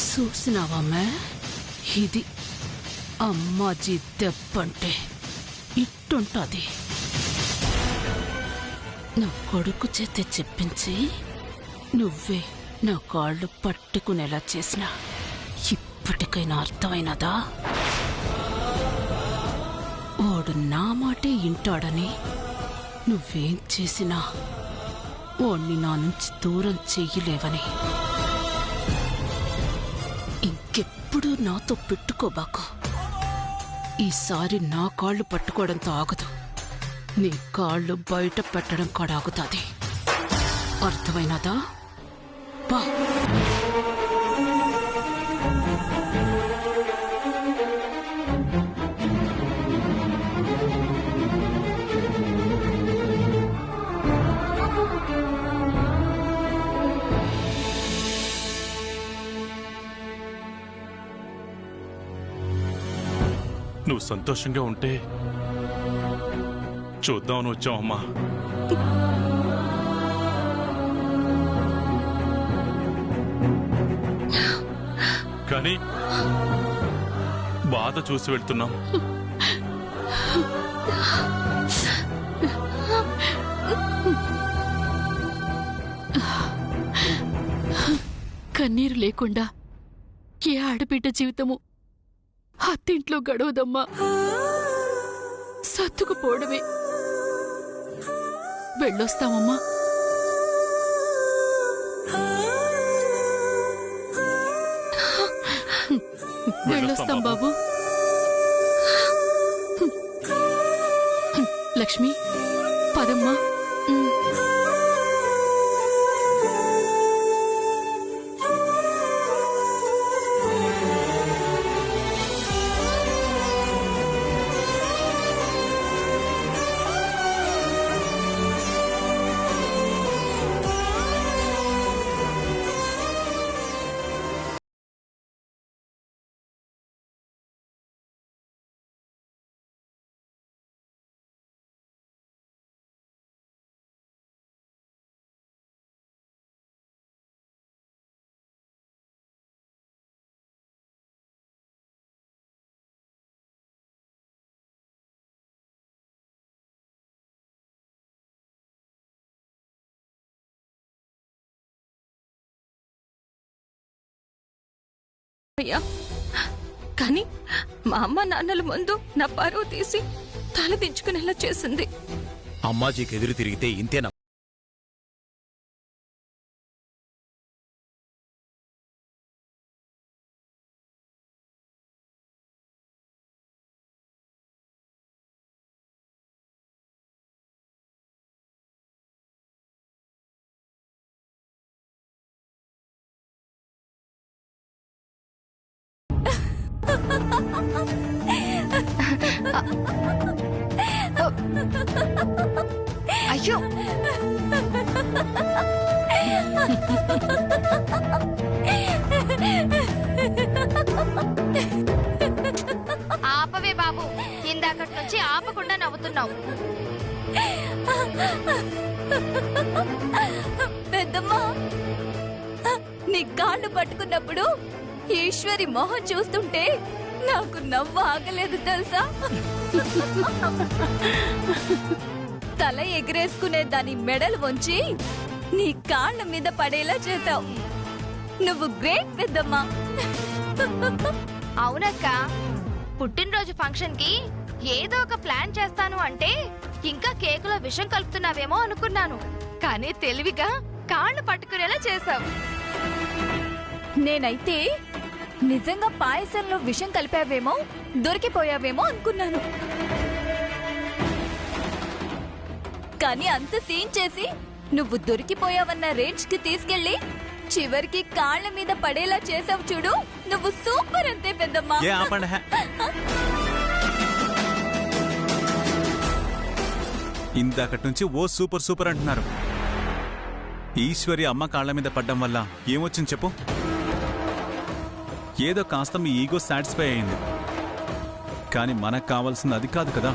చూసినావమ్మే, ఇది అమ్మాజీ దెబ్బంటే ఇట్టుంటది. నా కొడుకు చేత చెప్పించి నువ్వే నా కాళ్ళు పట్టుకునేలా చేసినా ఇప్పటికైనా అర్థమైనదా? వాడు నా మాటే ఇంటాడని నువ్వేం చేసినా వాణ్ణి నా నుంచి దూరం చెయ్యలేవని. ఇంకెప్పుడు నాతో పెట్టుకోబాకు. ఈసారి నా కాళ్ళు పట్టుకోవడంతో ఆగదు, నీ కాళ్ళు బయట పెట్టడం కూడా ఆగుతుంది. అర్థమైనదా? బా. నువ్వు సంతోషంగా ఉంటే చూద్దామని వచ్చావమ్మా. కానీ బాధ చూసి వెళ్తున్నాం. కన్నీరు లేకుండా ఏ ఆడబిడ్డ జీవితము అత్తింట్లో గడవదమ్మా. సత్తుకుపోవడమే. వెళ్ళొస్తామమ్మా. వెళ్ళొస్తాం బాబు. లక్ష్మి, పదమ్మా. అయ్యా, కానీ మా అమ్మ నాన్నల ముందు నా పరువు తీసి తల దించుకునేలా చేసింది. అమ్మాజీకి ఎదురు తిరిగితే ఇంతేనా? అయ్యో, ఆపవే బాబు, ఇందాకటి నుంచి ఆపకుండా నవ్వుతున్నావు. పెద్దమ్మా, నీ కాళ్ళు పట్టుకున్నప్పుడు ఈశ్వరి మొహం చూస్తుంటే నాకు నవ్వు ఆగలేదు తెలుసా. తల ఎగిరేసుకునే దాని మెడలు వంచి నీ కాళ్ళ మీద పడేలా చేశావు. నువ్వు గ్రేట్ పెద్దమ్మా. అవునక్క, పుట్టినరోజు ఫంక్షన్ కి ఏదో ఒక ప్లాన్ చేస్తాను అంటే ఇంకా కేకులో విషం కలుపుతున్నావేమో అనుకున్నాను, కానీ తెలివిగా కాళ్ళు పట్టుకునేలా చేశావు. నేనైతే నిజంగా పాయసంలో విషం కలిపావేమో, దొరికిపోయావేమో అనుకున్నాను. కానీ అంత సీన్ చేసి నువ్వు దొరికిపోయావన్న రేంజ్ కి తీసుకెళ్లి చివరికి కాళ్ళ మీద పడేలా చేసావు చూడు. నువ్వు సూపర్ అంతే పెద్దమ్మా. ఇందాకటి నుంచి ఓ సూపర్ సూపర్ అంటున్నారు. ఈశ్వరి అమ్మ కాళ్ల మీద పడ్డం వల్ల ఏమొచ్చింది చెప్పు? ఏదో కాస్త మీ ఈగో సాటిస్ఫై అయింది. కానీ మనకు కావాల్సింది అది కాదు కదా,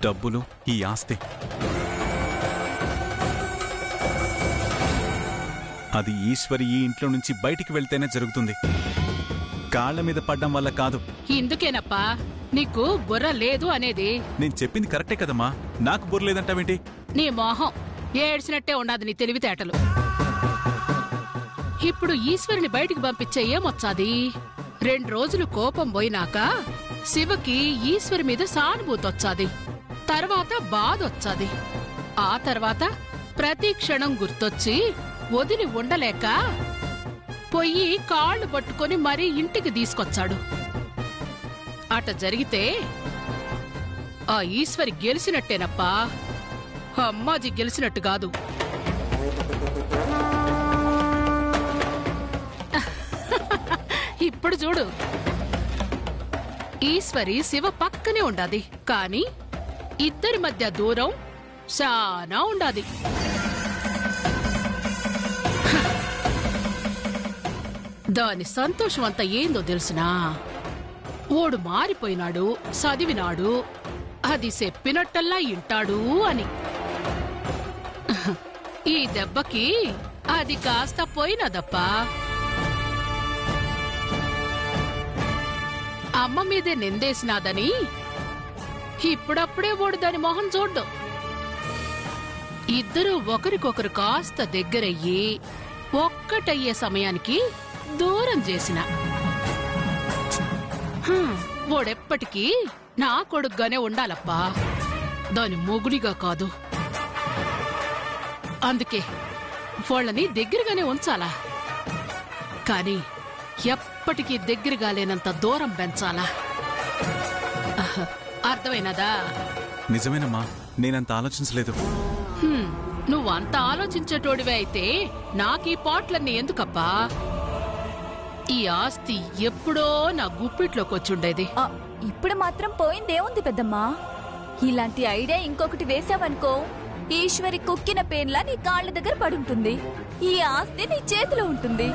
డబ్బులు, ఈ ఆస్తి. అది ఈశ్వరి ఈ ఇంట్లో నుంచి బయటికి వెళ్తేనే జరుగుతుంది. కాళ్ల మీద పడ్డం వల్ల కాదు. ఇందుకేనప్పా నీకు బుర్ర లేదు అనేది. నేను చెప్పింది కరెక్టే కదమ్మా, నాకు బుర్ర లేదంటావేంటి? నీ మోహం ఏడ్చినట్టే ఉన్నది నీ తెలివితేటలు. ఇప్పుడు ఈశ్వరుని బయటికి పంపించే ఏమొచ్చాది? 2 రోజులు కోపం పోయినాక శివకి ఈశ్వరి మీద సానుభూతి వచ్చాది, తర్వాత బాధొచ్చాది, ఆ తర్వాత ప్రతి క్షణం గుర్తొచ్చి వదిలి ఉండలేక పొయ్యి కాళ్ళు పట్టుకొని మరీ ఇంటికి తీసుకొచ్చాడు. అట జరిగితే ఆ ఈశ్వరి గెలిచినట్టేనప్పా, అమ్మాజీ గెలిచినట్టు కాదు. ఇప్పుడు చూడు, ఈశ్వరి శివ పక్కనే ఉండాది, కాని ఇద్దరి మధ్య దూరం చాలా ఉండాది. దాని సంతోషం అంతా ఏందో తెలుసునా? ఓడు మారిపోయినాడు, చదివినాడు, అది చెప్పినట్టల్లా ఇంటాడు అని. ఈ దెబ్బకి అది కాస్త పోయినదప్పా. అమ్మ మీదే నిందేసినాదని ఇప్పుడప్పుడే ఓడు దాని మొహం చూడ్డు. ఇద్దరూ ఒకరికొకరు కాస్త దగ్గరయ్యి ఒక్కటయ్యే సమయానికి దూరం చేసిన ఓడెప్పటికీ నా కొడుగ్గానే ఉండాలప్పా, దాని మొగుడిగా కాదు. అందుకే వాళ్ళని దగ్గరగానే ఉంచాలా, కాని ఎప్పటికీ దగ్గరగా లేనంత దూరం పెంచాలా. అర్థమైనదా? నిజమేనమ్మా, నేనంత ఆలోచించలేదు. నువ్వంత ఆలోచించేటోడివే అయితే నాకీ పాటలన్నీ ఎందుకప్పా? ఈ ఆస్తి ఎప్పుడో నా గుప్పిట్లోకి వచ్చుండేది. ఇప్పుడు మాత్రం పోయిందేముంది పెద్దమ్మా? ఇలాంటి ఐడియా ఇంకొకటి వేసావనుకో, ఈశ్వరి కుక్కిన పేన్లా నీ కాళ్ళ దగ్గర పడుంటుంది, ఈ ఆస్తి నీ చేతిలో ఉంటుంది.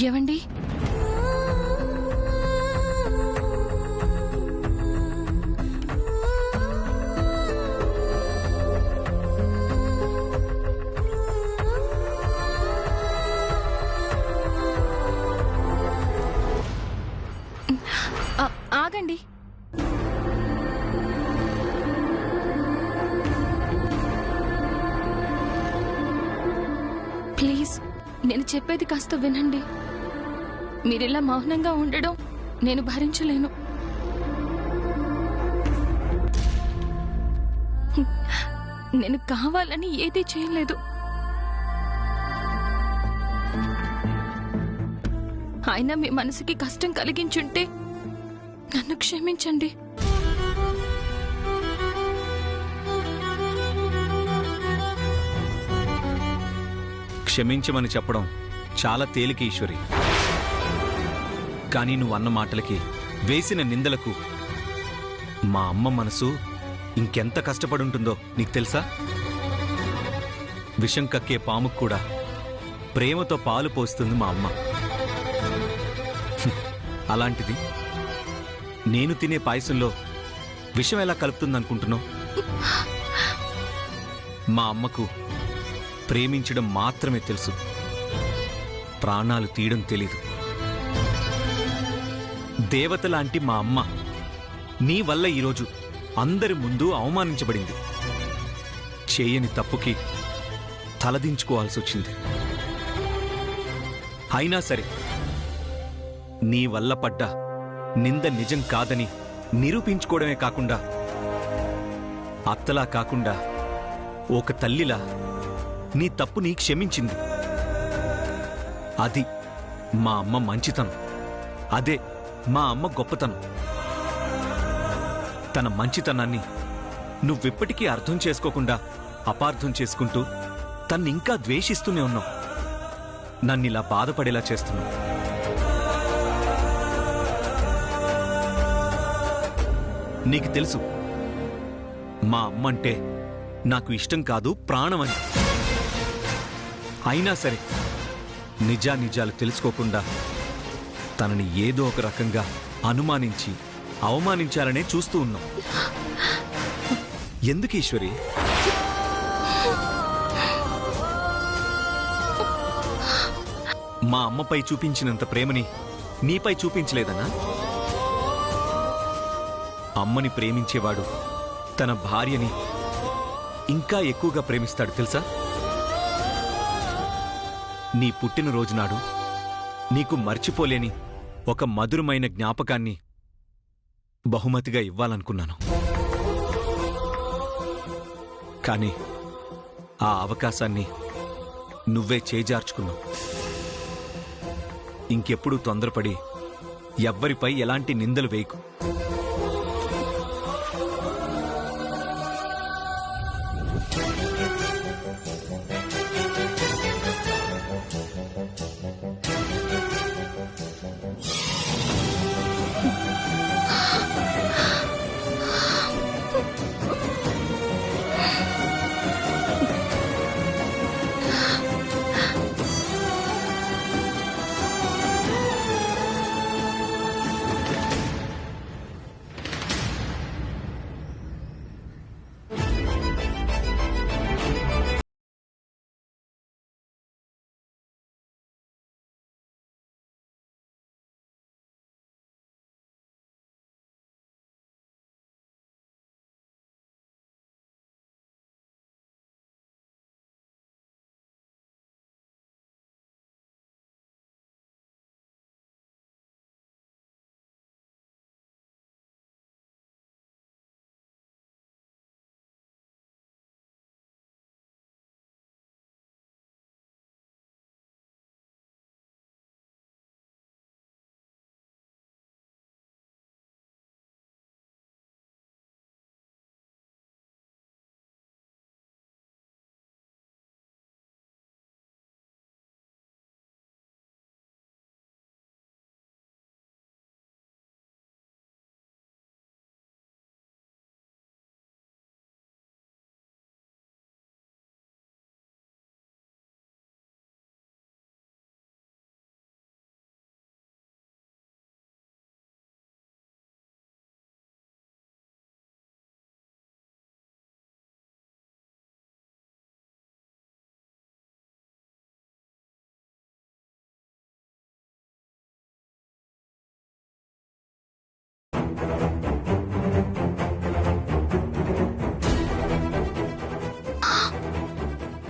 ఏవండి, ఆగండి. ప్లీజ్, నేను చెప్పేది కాస్త వినండి. మీరిలా మౌనంగా ఉండడం నేను భరించలేను. నేను కావాలని ఏదీ చేయలేదు. అయినా మీ మనసుకి కష్టం కలిగించుంటే నన్ను క్షమించండి. క్షమించమని చెప్పడం చాలా తేలిక ఈశ్వరి, కానీ నువ్వు అన్న మాటలకి, వేసిన నిందలకు మా అమ్మ మనసు ఇంకెంత కష్టపడుంటుందో నీకు తెలుసా? విషం కక్కే పాముకు కూడా ప్రేమతో పాలు పోస్తుంది మా అమ్మ. అలాంటిది నేను తినే పాయసంలో విషం ఎలా కలుపుతుందనుకుంటున్నావు? మా అమ్మకు ప్రేమించడం మాత్రమే తెలుసు, ప్రాణాలు తీయడం తెలీదు. దేవతలాంటి మా అమ్మ నీ వల్ల ఈరోజు అందరి ముందు అవమానించబడింది. చేయని తప్పుకి తలదించుకోవాల్సి వచ్చింది. అయినా సరే నీ వల్ల పడ్డ నింద నిజం కాదని నిరూపించుకోవడమే కాకుండా అత్తలా కాకుండా ఒక తల్లిలా నీ తప్పుని క్షమించింది. అది మా అమ్మ మంచితనం. అదే మా అమ్మ గొప్పతనం. తన మంచితనాన్ని నువ్వెప్పటికీ అర్థం చేసుకోకుండా అపార్థం చేసుకుంటూ తన్నింకా ద్వేషిస్తూనే ఉన్నావు. నన్నిలా బాధపడేలా చేస్తున్నావు. నీకు తెలుసు మా అమ్మంటే నాకు ఇష్టం కాదు, ప్రాణమని. అయినా సరే నిజానిజాలు తెలుసుకోకుండా తనని ఏదో ఒక రకంగా అనుమానించి అవమానించాలనే చూస్తూ ఉన్నాం. ఎందుకు ఈశ్వరి? మా అమ్మపై చూపించినంత ప్రేమని నీపై చూపించలేదనా? అమ్మని ప్రేమించేవాడు తన భార్యని ఇంకా ఎక్కువగా ప్రేమిస్తాడు తెలుసా? నీ పుట్టినరోజు నాడు నీకు మర్చిపోలేని ఒక మధురమైన జ్ఞాపకాన్ని బహుమతిగా ఇవ్వాలనుకున్నాను. కానీ ఆ అవకాశాన్ని నువ్వే చేజార్చుకున్నావు. ఇంకెప్పుడు తొందరపడి ఎవ్వరిపై ఎలాంటి నిందలు వేయకు.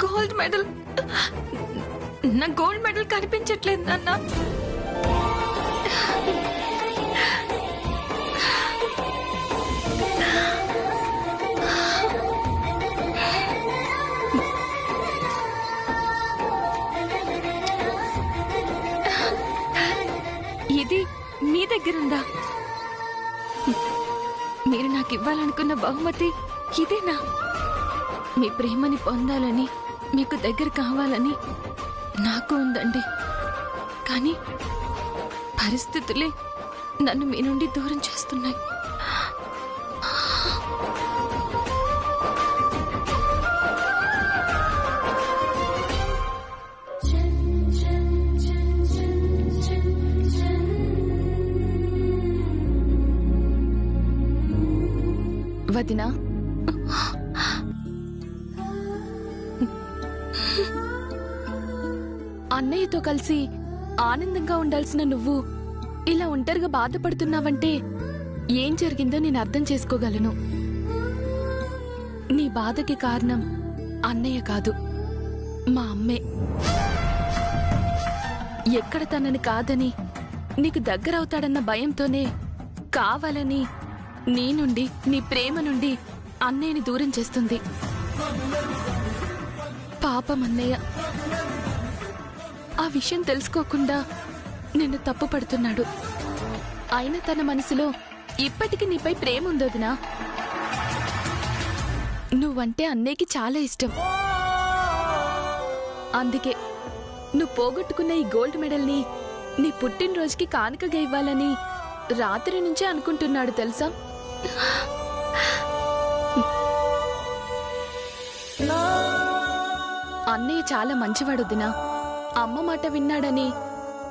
గోల్డ్ మెడల్, నా గోల్డ్ మెడల్ కనిపించట్లేదు నాన్న. ఇది మీ దగ్గరుందా? మీరు నాకు ఇవ్వాలనుకున్న బహుమతి ఇదేనా? మీ ప్రేమని పొందాలని, మీకు దగ్గర కావాలని నాకు ఉందండి. కానీ పరిస్థితులే నన్ను మీ నుండి దూరం చేస్తున్నాయి. వదినా, అన్నయ్యతో కలిసి ఆనందంగా ఉండాల్సిన నువ్వు ఇలా ఒంటరిగా బాధపడుతున్నావంటే ఏం జరిగిందో నేను అర్థం చేసుకోగలను. నీ బాధకి కారణం అన్నయ్య కాదు, మా అమ్మే. ఎక్కడ తనని కాదని నీకు దగ్గరవుతాడన్న భయంతోనే కావాలని నీ నుండి, నీ ప్రేమ నుండి అన్నయ్యని దూరం చేస్తుంది. పాపం అన్నయ్య ఆ విషయం తెలుసుకోకుండా నిన్ను తప్పు పడుతున్నాడు. అయినా తన మనసులో ఇప్పటికీ నీపై ప్రేమ ఉందోదినా. నువ్వంటే అన్నయ్యకి చాలా ఇష్టం. అందుకే నువ్వు పోగొట్టుకున్న ఈ గోల్డ్ మెడల్ని నీ పుట్టినరోజుకి కానుకగా ఇవ్వాలని రాత్రి నుంచే అనుకుంటున్నాడు తెలుసా. అన్నయ్య చాలా మంచివాడు దినా. అమ్మ మాట విన్నాడని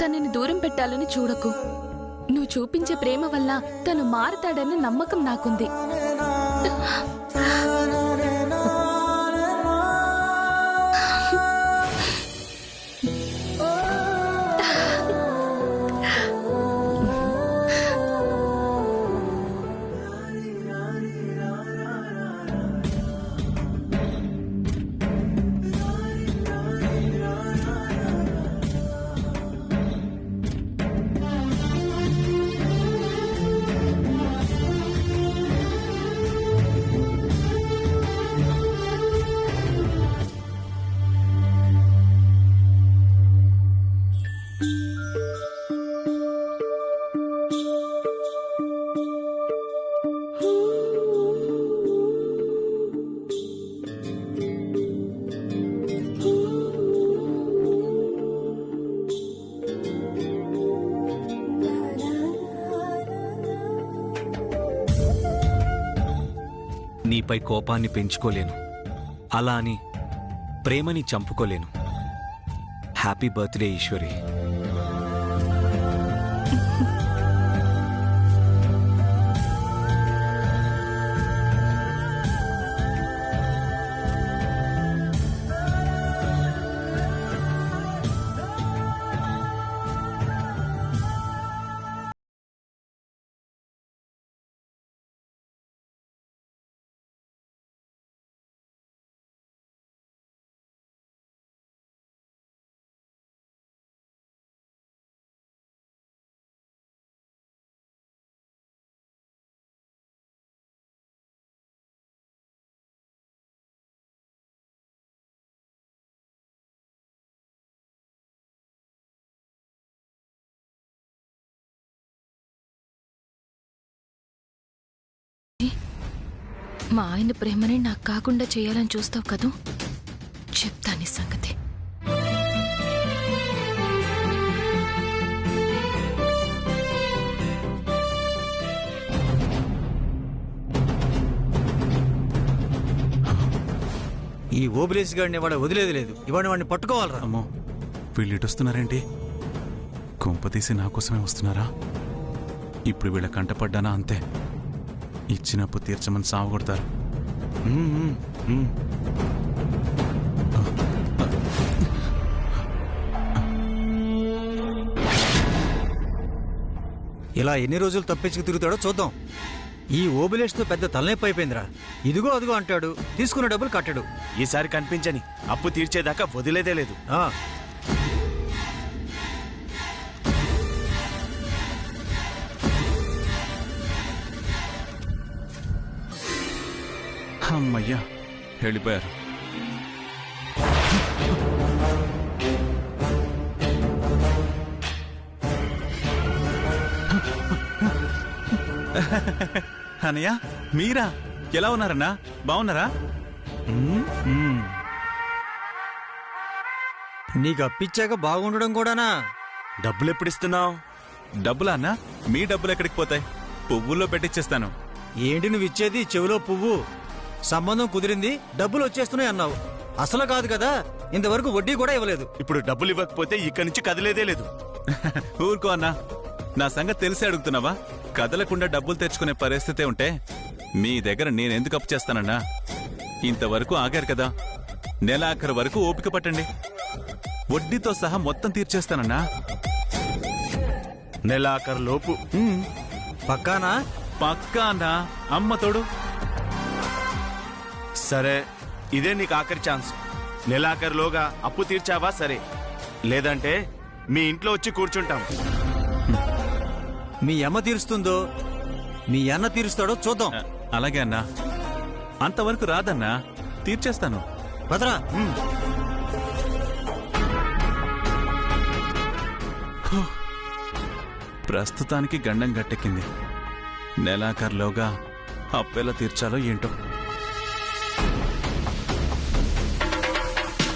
తనని దూరం పెట్టాలని చూడకు. నువ్వు చూపించే ప్రేమ వల్ల తను మారతాడన్న నమ్మకం నాకుంది. నీపై కోపాన్ని పెంచుకోలేను, అలా అని ప్రేమని చంపుకోలేను. Happy birthday Eshwari. మా ఆయన ప్రేమని నాకు కాకుండా చేయాలని చూస్తావు కదూ. చెప్తాను ఈ సంగతి. ఈ ఓబులేసి గాడిని వాడు వదిలేదు లేదు. ఇవాడు వాడిని పట్టుకోవాలరా. అమ్మో, వీళ్ళు ఇటు వస్తున్నారేంటి? కొంపతీసి నా కోసమే వస్తున్నారా? ఇప్పుడు వీళ్ళ కంటపడ్డానా అంతే. ఇచ్చినప్పు తీర్చమని సావగొడతారు. ఇలా ఎన్ని రోజులు తప్పించుకు తిరుగుతాడో చూద్దాం. ఈ ఓబులేష్తో పెద్ద తలనొప్పి అయిపోయిందిరా. ఇదిగో అదిగో అంటాడు, తీసుకున్న డబ్బులు కట్టడు. ఈసారి కనిపించని అప్పు తీర్చేదాకా వదిలేదే లేదు. అమ్మయ్యా, వెళ్ళిపోయారు. అన్నయ్య, మీరా? ఎలా ఉన్నారన్నా? బాగున్నారా? నీకు అప్పిచ్చాక బాగుండడం కూడానా? డబ్బులు ఎప్పుడు ఇస్తున్నావు? డబ్బులా అన్నా? మీ డబ్బులు ఎక్కడికి పోతాయి? పువ్వుల్లో పెట్టిచ్చేస్తాను. ఏంటి నువ్వు ఇచ్చేది? చెవిలో పువ్వు. సంబంధం కుదిరింది, డబ్బులు వచ్చేస్తున్నాయి అన్నావు. అసలు కాదు కదా, ఇంతవరకు వడ్డీ కూడా ఇవ్వలేదు. ఇప్పుడు డబ్బులు ఇవ్వకపోతే ఇక్కడి నుంచి కదిలేదే లేదు. ఊరుకో అన్నా, నా సంగతి తెలిసి అడుగుతున్నావా? కదలకుండా డబ్బులు తెచ్చుకునే పరిస్థితే ఉంటే మీ దగ్గర నేనెందుకు అప్పు చేస్తానన్నా? ఇంతవరకు ఆగారు కదా, నెలాఖరు వరకు ఓపిక పట్టండి. వడ్డీతో సహా మొత్తం తీర్చేస్తానన్నా. నెలాఖరు లోపు. పక్కానా? పక్కా అన్నా, అమ్మ తోడు. సరే, ఇదే నీకు ఆఖరి ఛాన్స్. నెలాఖరులోగా అప్పు తీర్చావా సరే, లేదంటే మీ ఇంట్లో వచ్చి కూర్చుంటాం. మీ అమ్మ తీరుస్తుందో మీ అన్న తీరుస్తాడో చూద్దాం. అలాగే అన్నా, అంతవరకు రాదన్నా, తీర్చేస్తాను. పదరా. ప్రస్తుతానికి గండం గట్టెక్కింది. నెలాఖరులోగా అప్పెలా తీర్చాలో ఏంటో.